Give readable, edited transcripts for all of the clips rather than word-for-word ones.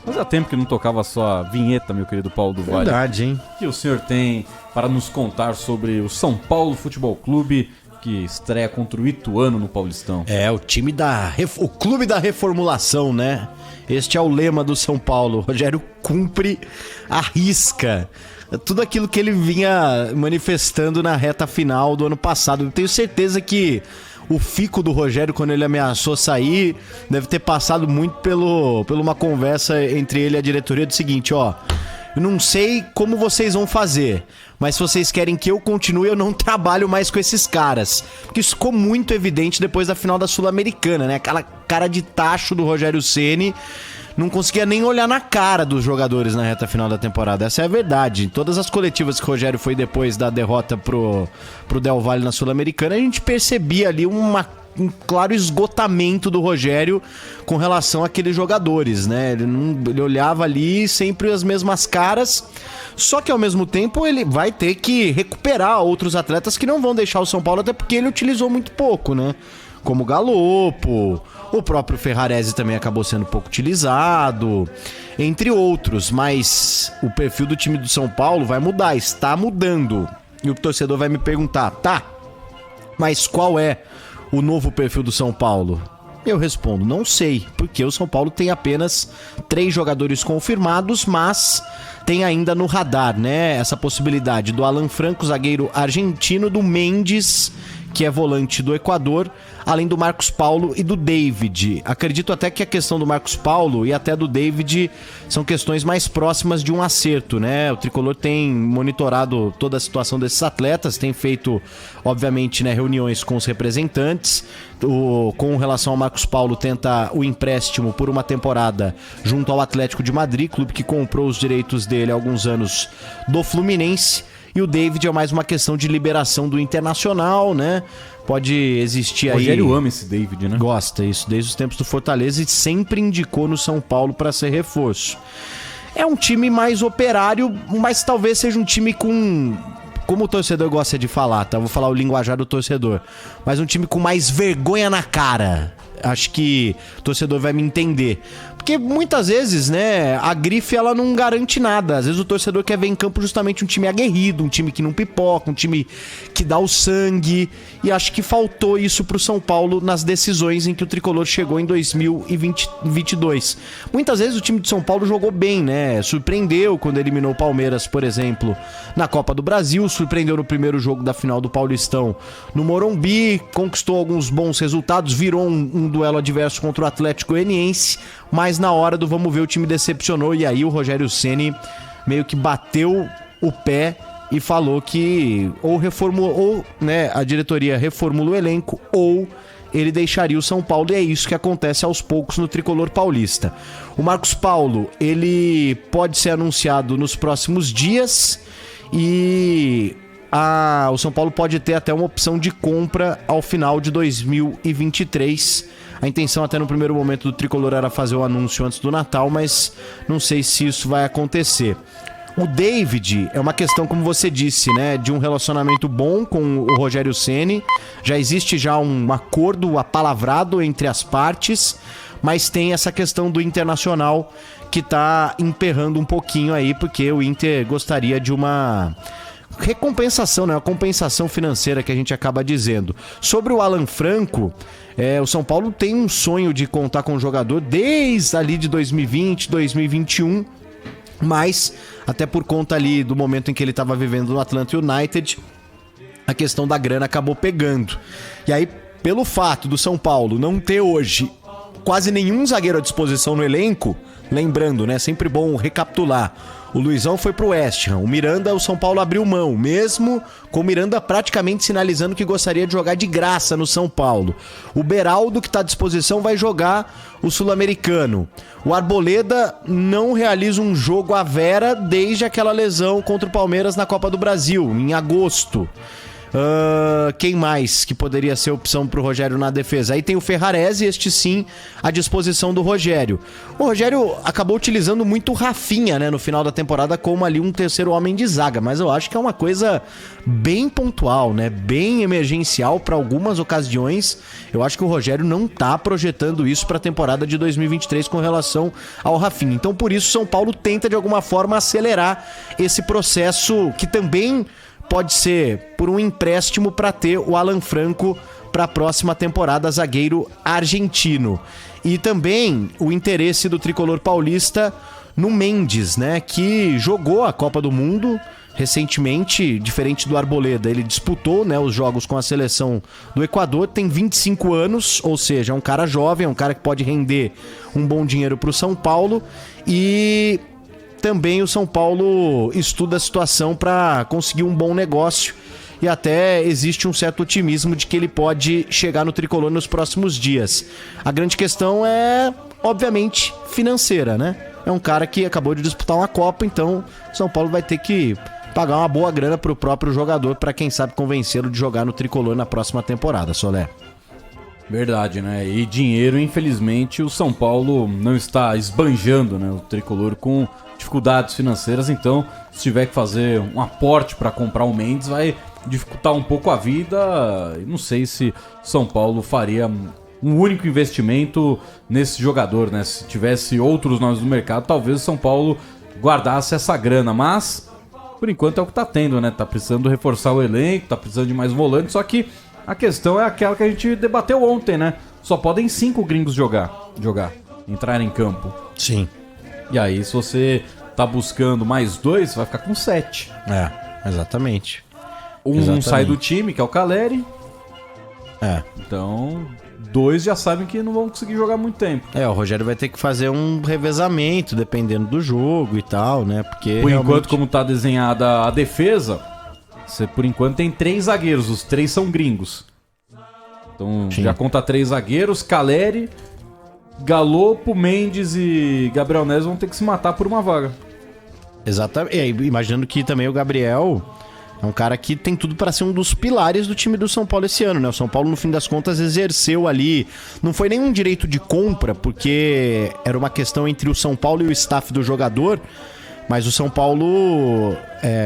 Fazia tempo que não tocava só a vinheta, meu querido Paulo do Vale. Verdade, hein? O que o senhor tem para nos contar sobre o São Paulo Futebol Clube, que estreia contra o Ituano no Paulistão? O clube da reformulação, né? Este é o lema do São Paulo. O Rogério cumpre à risca tudo aquilo que ele vinha manifestando na reta final do ano passado. Eu tenho certeza que o fico do Rogério, quando ele ameaçou sair, deve ter passado muito por uma conversa entre ele e a diretoria do seguinte, ó: eu não sei como vocês vão fazer, mas se vocês querem que eu continue, eu não trabalho mais com esses caras. Porque isso ficou muito evidente depois da final da Sul-Americana, né? Aquela cara de tacho do Rogério Ceni, não conseguia nem olhar na cara dos jogadores na reta final da temporada. Essa é a verdade. Em todas as coletivas que o Rogério foi depois da derrota pro Del Valle na Sul-Americana, a gente percebia ali um claro esgotamento do Rogério com relação àqueles jogadores, né? Ele olhava ali sempre as mesmas caras, só que ao mesmo tempo ele vai ter que recuperar outros atletas que não vão deixar o São Paulo, até porque ele utilizou muito pouco, né? Como o Galopo, o próprio Ferrarese também acabou sendo pouco utilizado, entre outros. Mas o perfil do time do São Paulo vai mudar, está mudando. E o torcedor vai me perguntar, tá, mas qual é o novo perfil do São Paulo? Eu respondo, não sei, porque o São Paulo tem apenas 3 jogadores confirmados, mas tem ainda no radar, né, essa possibilidade do Alan Franco, zagueiro argentino, do Mendes, que é volante do Equador, além do Marcos Paulo e do David. Acredito até que a questão do Marcos Paulo e até do David são questões mais próximas de um acerto, né? O Tricolor tem monitorado toda a situação desses atletas, tem feito, obviamente, né, reuniões com os representantes. Com relação ao Marcos Paulo, tenta o empréstimo por uma temporada junto ao Atlético de Madrid, clube que comprou os direitos dele há alguns anos do Fluminense. E o David é mais uma questão de liberação do Internacional, né? Pode existir aí... O Rogério ama esse David, né? Gosta, isso, desde os tempos do Fortaleza, e sempre indicou no São Paulo para ser reforço. É um time mais operário, mas talvez seja um time com... Como o torcedor gosta de falar, tá? Vou falar o linguajar do torcedor. Mas um time com mais vergonha na cara. Acho que o torcedor vai me entender. Porque muitas vezes, né, a grife ela não garante nada. Às vezes o torcedor quer ver em campo justamente um time aguerrido, um time que não pipoca, um time que dá o sangue. E acho que faltou isso pro São Paulo nas decisões em que o Tricolor chegou em 2022. Muitas vezes o time de São Paulo jogou bem, né? Surpreendeu quando eliminou o Palmeiras, por exemplo, na Copa do Brasil. Surpreendeu no primeiro jogo da final do Paulistão no Morumbi. Conquistou alguns bons resultados. Virou um duelo adverso contra o Atlético Goianiense. Mas na hora do vamos ver, o time decepcionou, e aí o Rogério Ceni meio que bateu o pé e falou que ou né, a diretoria reformula o elenco, ou ele deixaria o São Paulo, e é isso que acontece aos poucos no Tricolor paulista. O Marcos Paulo, ele pode ser anunciado nos próximos dias, e o São Paulo pode ter até uma opção de compra ao final de 2023. A intenção até no primeiro momento do Tricolor era fazer o anúncio antes do Natal, mas não sei se isso vai acontecer. O David é uma questão, como você disse, né, de um relacionamento bom com o Rogério Ceni. Já existe um acordo apalavrado entre as partes, mas tem essa questão do Internacional que tá emperrando um pouquinho aí, porque o Inter gostaria de uma recompensação, né? Uma compensação financeira que a gente acaba dizendo. Sobre o Alan Franco, o São Paulo tem um sonho de contar com o jogador desde ali de 2020, 2021, mas até por conta ali do momento em que ele estava vivendo no Atlanta United, a questão da grana acabou pegando. E aí, pelo fato do São Paulo não ter hoje quase nenhum zagueiro à disposição no elenco, lembrando, né? Sempre bom recapitular. O Luizão foi pro West Ham. O Miranda, o São Paulo abriu mão, mesmo com o Miranda praticamente sinalizando que gostaria de jogar de graça no São Paulo. O Beraldo, que está à disposição, vai jogar o Sul-Americano. O Arboleda não realiza um jogo à vera desde aquela lesão contra o Palmeiras na Copa do Brasil, em agosto. Quem mais que poderia ser opção pro Rogério na defesa? Aí tem o Ferrarese, este sim, à disposição do Rogério. O Rogério acabou utilizando muito o Rafinha, né, no final da temporada, como ali um terceiro homem de zaga, mas eu acho que é uma coisa bem pontual, né, bem emergencial para algumas ocasiões. Eu acho que o Rogério não tá projetando isso para a temporada de 2023 com relação ao Rafinha. Então, por isso, São Paulo tenta de alguma forma acelerar esse processo, que também pode ser por um empréstimo para ter o Alan Franco para a próxima temporada, zagueiro argentino. E também o interesse do tricolor paulista no Mendes, né, que jogou a Copa do Mundo recentemente, diferente do Arboleda. Ele disputou, né, os jogos com a seleção do Equador, tem 25 anos, ou seja, é um cara jovem, é um cara que pode render um bom dinheiro para o São Paulo. E também o São Paulo estuda a situação para conseguir um bom negócio, e até existe um certo otimismo de que ele pode chegar no tricolor nos próximos dias. A grande questão é, obviamente, financeira, né? É um cara que acabou de disputar uma Copa, então o São Paulo vai ter que pagar uma boa grana pro próprio jogador para, quem sabe, convencê-lo de jogar no tricolor na próxima temporada, Solé. Verdade, né? E dinheiro, infelizmente, o São Paulo não está esbanjando, né, o tricolor com dificuldades financeiras, então se tiver que fazer um aporte para comprar o Mendes, vai dificultar um pouco a vida. Não sei se São Paulo faria um único investimento nesse jogador, né? Se tivesse outros nomes no mercado, talvez o São Paulo guardasse essa grana, mas por enquanto é o que tá tendo, né? Tá precisando reforçar o elenco, tá precisando de mais volantes, só que a questão é aquela que a gente debateu ontem, né? Só podem 5 gringos jogar, entrar em campo. Sim. E aí, se você tá buscando mais 2, vai ficar com 7. É, exatamente. Um sai do time, que é o Caleri. É. Então, 2 já sabem que não vão conseguir jogar muito tempo. O Rogério vai ter que fazer um revezamento, dependendo do jogo e tal, né? Porque por enquanto, como tá desenhada a defesa, você por enquanto tem 3 zagueiros, os 3 são gringos. Então, sim, já conta 3 zagueiros, Caleri, Galopo, Mendes e Gabriel Neves vão ter que se matar por uma vaga. Exatamente. Imaginando que também o Gabriel é um cara que tem tudo para ser um dos pilares do time do São Paulo esse ano, né? O São Paulo, no fim das contas, exerceu ali... Não foi nenhum direito de compra, porque era uma questão entre o São Paulo e o staff do jogador, mas o São Paulo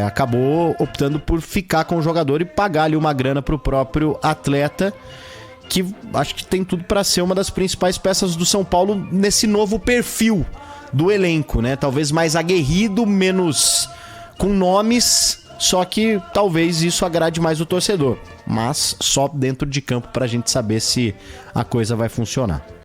acabou optando por ficar com o jogador e pagar ali uma grana pro próprio atleta, que acho que tem tudo para ser uma das principais peças do São Paulo nesse novo perfil do elenco, né? Talvez mais aguerrido, menos com nomes, só que talvez isso agrade mais o torcedor. Mas só dentro de campo pra gente saber se a coisa vai funcionar.